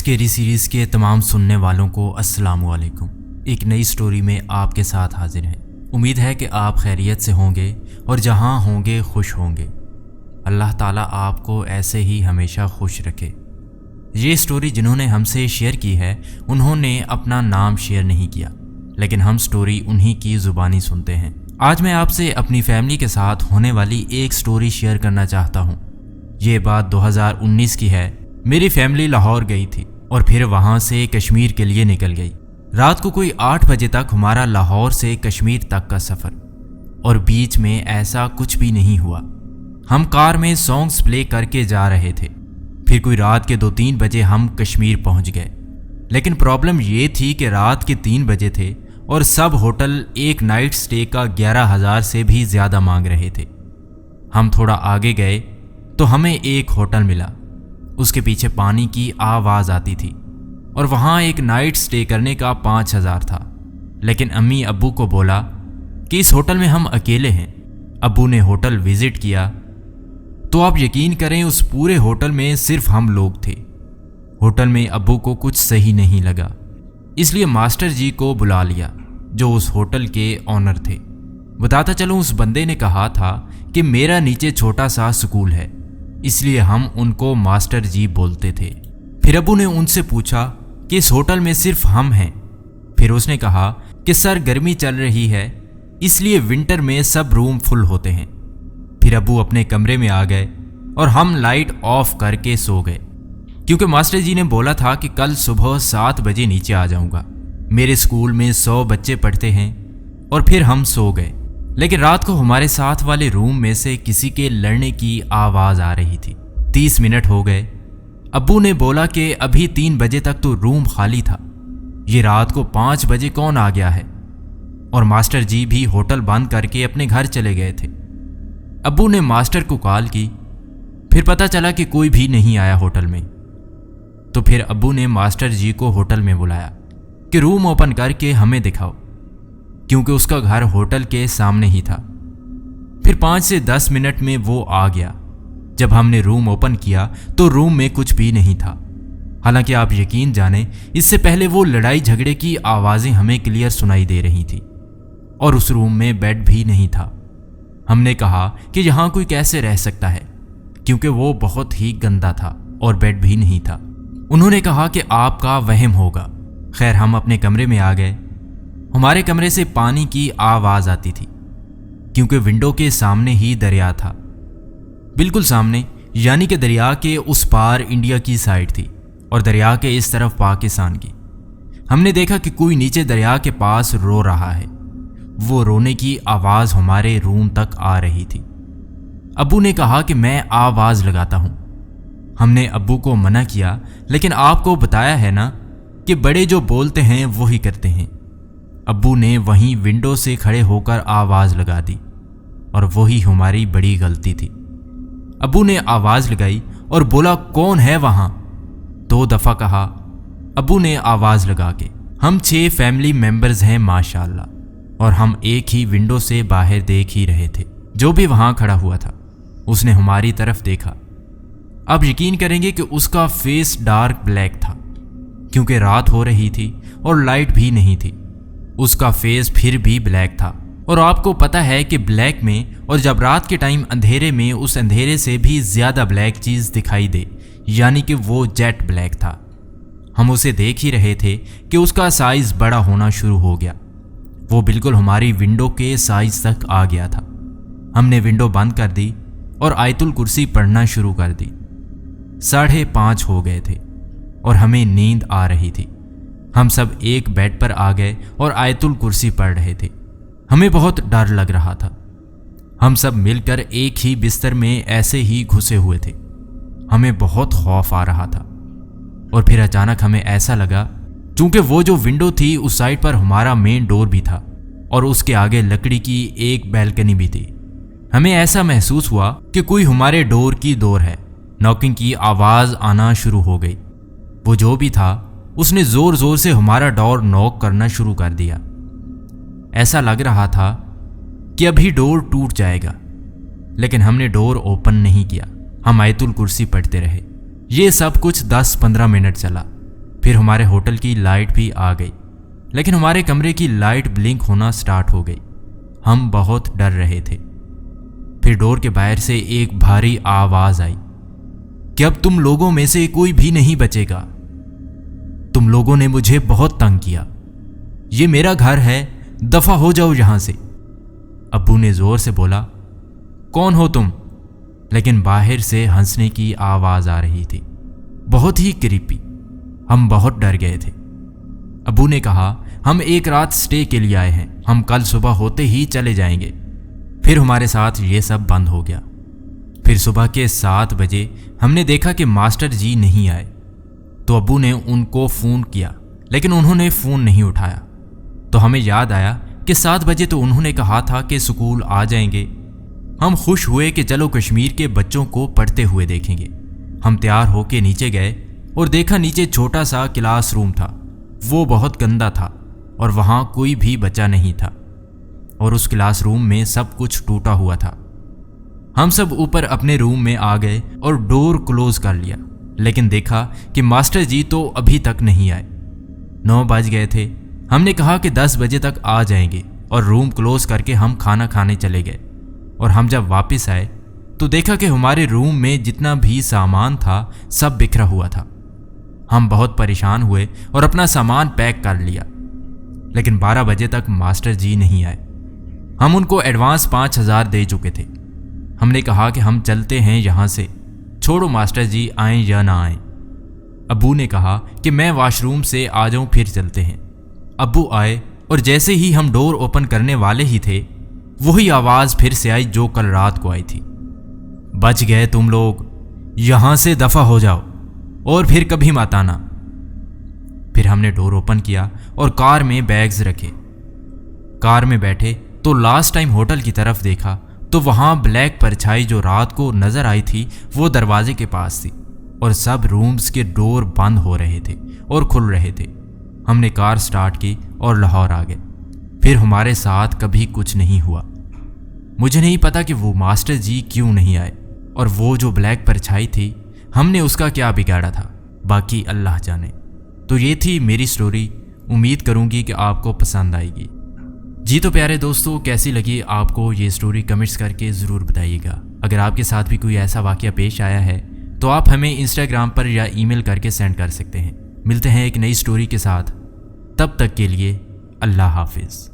Scary series کے تمام سننے والوں کو السلام علیکم۔ ایک نئی سٹوری میں آپ کے ساتھ حاضر ہیں۔ امید ہے کہ آپ خیریت سے ہوں گے اور جہاں ہوں گے خوش ہوں گے۔ اللہ تعالیٰ آپ کو ایسے ہی ہمیشہ خوش رکھے۔ یہ سٹوری جنہوں نے ہم سے شیئر کی ہے انہوں نے اپنا نام شیئر نہیں کیا، لیکن ہم سٹوری انہی کی زبانی سنتے ہیں۔ آج میں آپ سے اپنی فیملی کے ساتھ ہونے والی ایک سٹوری شیئر کرنا چاہتا ہوں۔ یہ بات 2019 کی ہے۔ میری فیملی لاہور گئی تھی اور پھر وہاں سے کشمیر کے لیے نکل گئی۔ رات کو کوئی 8 بجے تک ہمارا لاہور سے کشمیر تک کا سفر، اور بیچ میں ایسا کچھ بھی نہیں ہوا۔ ہم کار میں سانگز پلے کر کے جا رہے تھے۔ پھر کوئی رات کے 2-3 بجے ہم کشمیر پہنچ گئے، لیکن پرابلم یہ تھی کہ رات کے 3 بجے تھے اور سب ہوٹل ایک نائٹ سٹے کا 11,000 سے بھی زیادہ مانگ رہے تھے۔ ہم تھوڑا آگے گئے تو ہمیں ایک ہوٹل ملا۔ اس کے پیچھے پانی کی آواز آتی تھی اور وہاں ایک نائٹ سٹے کرنے کا 5,000 تھا، لیکن امی ابو کو بولا کہ اس ہوٹل میں ہم اکیلے ہیں۔ ابو نے ہوٹل وزٹ کیا تو آپ یقین کریں اس پورے ہوٹل میں صرف ہم لوگ تھے۔ ہوٹل میں ابو کو کچھ صحیح نہیں لگا، اس لیے ماسٹر جی کو بلا لیا جو اس ہوٹل کے آنر تھے۔ بتاتا چلوں اس بندے نے کہا تھا کہ میرا نیچے چھوٹا سا سکول ہے، اس لیے ہم ان کو ماسٹر جی بولتے تھے۔ پھر ابو نے ان سے پوچھا کہ اس ہوٹل میں صرف ہم ہیں۔ پھر اس نے کہا کہ سر گرمی چل رہی ہے اس لیے ونٹر میں سب روم فل ہوتے ہیں۔ پھر ابو اپنے کمرے میں آ گئے اور ہم لائٹ آف کر کے سو گئے، کیونکہ ماسٹر جی نے بولا تھا کہ کل صبح 7 بجے نیچے آ جاؤں گا۔ میرے اسکول میں 100 بچے پڑھتے ہیں، اور پھر ہم سو گئے۔ لیکن رات کو ہمارے ساتھ والے روم میں سے کسی کے لڑنے کی آواز آ رہی تھی۔ 30 منٹ ہو گئے۔ ابو نے بولا کہ ابھی 3 بجے تک تو روم خالی تھا، یہ رات کو 5 بجے کون آ گیا ہے؟ اور ماسٹر جی بھی ہوٹل بند کر کے اپنے گھر چلے گئے تھے۔ ابو نے ماسٹر کو کال کی، پھر پتہ چلا کہ کوئی بھی نہیں آیا ہوٹل میں۔ تو پھر ابو نے ماسٹر جی کو ہوٹل میں بلایا کہ روم اوپن کر کے ہمیں دکھاؤ، کیونکہ اس کا گھر ہوٹل کے سامنے ہی تھا۔ پھر 5 سے 10 منٹ میں وہ آ گیا۔ جب ہم نے روم اوپن کیا تو روم میں کچھ بھی نہیں تھا۔ حالانکہ آپ یقین جانیں اس سے پہلے وہ لڑائی جھگڑے کی آوازیں ہمیں کلیئر سنائی دے رہی تھی، اور اس روم میں بیڈ بھی نہیں تھا۔ ہم نے کہا کہ یہاں کوئی کیسے رہ سکتا ہے، کیونکہ وہ بہت ہی گندا تھا اور بیڈ بھی نہیں تھا۔ انہوں نے کہا کہ آپ کا وہم ہوگا۔ خیر ہم اپنے کمرے میں آ گئے۔ ہمارے کمرے سے پانی کی آواز آتی تھی، کیونکہ ونڈو کے سامنے ہی دریا تھا، بالکل سامنے، یعنی کہ دریا کے اس پار انڈیا کی سائڈ تھی اور دریا کے اس طرف پاکستان کی۔ ہم نے دیکھا کہ کوئی نیچے دریا کے پاس رو رہا ہے۔ وہ رونے کی آواز ہمارے روم تک آ رہی تھی۔ ابو نے کہا کہ میں آواز لگاتا ہوں۔ ہم نے ابو کو منع کیا، لیکن آپ کو بتایا ہے نا کہ بڑے جو بولتے ہیں وہی کرتے ہیں۔ ابو نے وہیں ونڈو سے کھڑے ہو کر آواز لگا دی، اور وہی ہماری بڑی غلطی تھی۔ ابو نے آواز لگائی اور بولا کون ہے وہاں؟ 2 دفعہ کہا ابو نے آواز لگا کے۔ ہم 6 فیملی ممبرز ہیں ماشاءاللہ، اور ہم ایک ہی ونڈو سے باہر دیکھ ہی رہے تھے۔ جو بھی وہاں کھڑا ہوا تھا اس نے ہماری طرف دیکھا۔ آپ یقین کریں گے کہ اس کا فیس ڈارک بلیک تھا، کیونکہ رات ہو رہی تھی اور لائٹ بھی نہیں تھی۔ اس کا فیس پھر بھی بلیک تھا، اور آپ کو پتہ ہے کہ بلیک میں اور جب رات کے ٹائم اندھیرے میں اس اندھیرے سے بھی زیادہ بلیک چیز دکھائی دے، یعنی کہ وہ جیٹ بلیک تھا۔ ہم اسے دیکھ ہی رہے تھے کہ اس کا سائز بڑا ہونا شروع ہو گیا۔ وہ بالکل ہماری ونڈو کے سائز تک آ گیا تھا۔ ہم نے ونڈو بند کر دی اور آیت الکرسی پڑھنا شروع کر دی۔ 5:30 ہو گئے تھے اور ہمیں نیند آ رہی تھی۔ ہم سب ایک بیڈ پر آ گئے اور آیت الکرسی پڑھ رہے تھے۔ ہمیں بہت ڈر لگ رہا تھا۔ ہم سب مل کر ایک ہی بستر میں ایسے ہی گھسے ہوئے تھے۔ ہمیں بہت خوف آ رہا تھا، اور پھر اچانک ہمیں ایسا لگا، چونکہ وہ جو ونڈو تھی اس سائڈ پر ہمارا مین ڈور بھی تھا، اور اس کے آگے لکڑی کی ایک بیلکنی بھی تھی۔ ہمیں ایسا محسوس ہوا کہ کوئی ہمارے ڈور کی دور ہے۔ ناکنگ کی آواز آنا شروع ہو گئی۔ وہ جو بھی تھا اس نے زور زور سے ہمارا ڈور نوک کرنا شروع کر دیا۔ ایسا لگ رہا تھا کہ ابھی ڈور ٹوٹ جائے گا، لیکن ہم نے ڈور اوپن نہیں کیا۔ ہم آیت الکرسی پڑھتے رہے۔ یہ سب کچھ 10-15 منٹ چلا۔ پھر ہمارے ہوٹل کی لائٹ بھی آ گئی، لیکن ہمارے کمرے کی لائٹ بلنک ہونا سٹارٹ ہو گئی۔ ہم بہت ڈر رہے تھے۔ پھر ڈور کے باہر سے ایک بھاری آواز آئی کہ اب تم لوگوں میں سے کوئی بھی نہیں بچے گا، تم لوگوں نے مجھے بہت تنگ کیا، یہ میرا گھر ہے، دفع ہو جاؤ یہاں سے۔ ابو نے زور سے بولا، کون ہو تم؟ لیکن باہر سے ہنسنے کی آواز آ رہی تھی، بہت ہی کریپی۔ ہم بہت ڈر گئے تھے۔ ابو نے کہا، ہم ایک رات سٹے کے لیے آئے ہیں، ہم کل صبح ہوتے ہی چلے جائیں گے۔ پھر ہمارے ساتھ یہ سب بند ہو گیا۔ پھر صبح کے 7 بجے ہم نے دیکھا کہ ماسٹر جی نہیں آئے، تو ابو نے ان کو فون کیا، لیکن انہوں نے فون نہیں اٹھایا۔ تو ہمیں یاد آیا کہ 7 بجے تو انہوں نے کہا تھا کہ سکول آ جائیں گے۔ ہم خوش ہوئے کہ چلو کشمیر کے بچوں کو پڑھتے ہوئے دیکھیں گے۔ ہم تیار ہو کے نیچے گئے اور دیکھا نیچے چھوٹا سا کلاس روم تھا، وہ بہت گندا تھا اور وہاں کوئی بھی بچہ نہیں تھا، اور اس کلاس روم میں سب کچھ ٹوٹا ہوا تھا۔ ہم سب اوپر اپنے روم میں آ گئے اور ڈور کلوز کر لیا، لیکن دیکھا کہ ماسٹر جی تو ابھی تک نہیں آئے۔ 9 بج گئے تھے۔ ہم نے کہا کہ 10 بجے تک آ جائیں گے، اور روم کلوز کر کے ہم کھانا کھانے چلے گئے۔ اور ہم جب واپس آئے تو دیکھا کہ ہمارے روم میں جتنا بھی سامان تھا سب بکھرا ہوا تھا۔ ہم بہت پریشان ہوئے اور اپنا سامان پیک کر لیا، لیکن 12 بجے تک ماسٹر جی نہیں آئے۔ ہم ان کو ایڈوانس 5000 دے چکے تھے۔ ہم نے کہا کہ ہم چلتے ہیں یہاں سے، چھوڑو ماسٹر جی آئیں یا نہ آئیں۔ ابو نے کہا کہ میں واش روم سے آ جاؤں، پھر چلتے ہیں۔ ابو آئے اور جیسے ہی ہم ڈور اوپن کرنے والے ہی تھے، وہی آواز پھر سے آئی جو کل رات کو آئی تھی، بچ گئے تم لوگ، یہاں سے دفع ہو جاؤ اور پھر کبھی مت آنا۔ پھر ہم نے ڈور اوپن کیا اور کار میں بیگز رکھے۔ کار میں بیٹھے تو لاسٹ ٹائم ہوٹل کی طرف دیکھا تو وہاں بلیک پرچھائی جو رات کو نظر آئی تھی وہ دروازے کے پاس تھی، اور سب رومز کے ڈور بند ہو رہے تھے اور کھل رہے تھے۔ ہم نے کار سٹارٹ کی اور لاہور آ گئے۔ پھر ہمارے ساتھ کبھی کچھ نہیں ہوا۔ مجھے نہیں پتا کہ وہ ماسٹر جی کیوں نہیں آئے، اور وہ جو بلیک پرچھائی تھی ہم نے اس کا کیا بگاڑا تھا، باقی اللہ جانے۔ تو یہ تھی میری سٹوری، امید کروں گی کہ آپ کو پسند آئے گی۔ جی تو پیارے دوستو، کیسی لگی آپ کو یہ سٹوری کمنٹس کر کے ضرور بتائیے گا۔ اگر آپ کے ساتھ بھی کوئی ایسا واقعہ پیش آیا ہے تو آپ ہمیں انسٹاگرام پر یا ای میل کر کے سینڈ کر سکتے ہیں۔ ملتے ہیں ایک نئی سٹوری کے ساتھ، تب تک کے لیے اللہ حافظ۔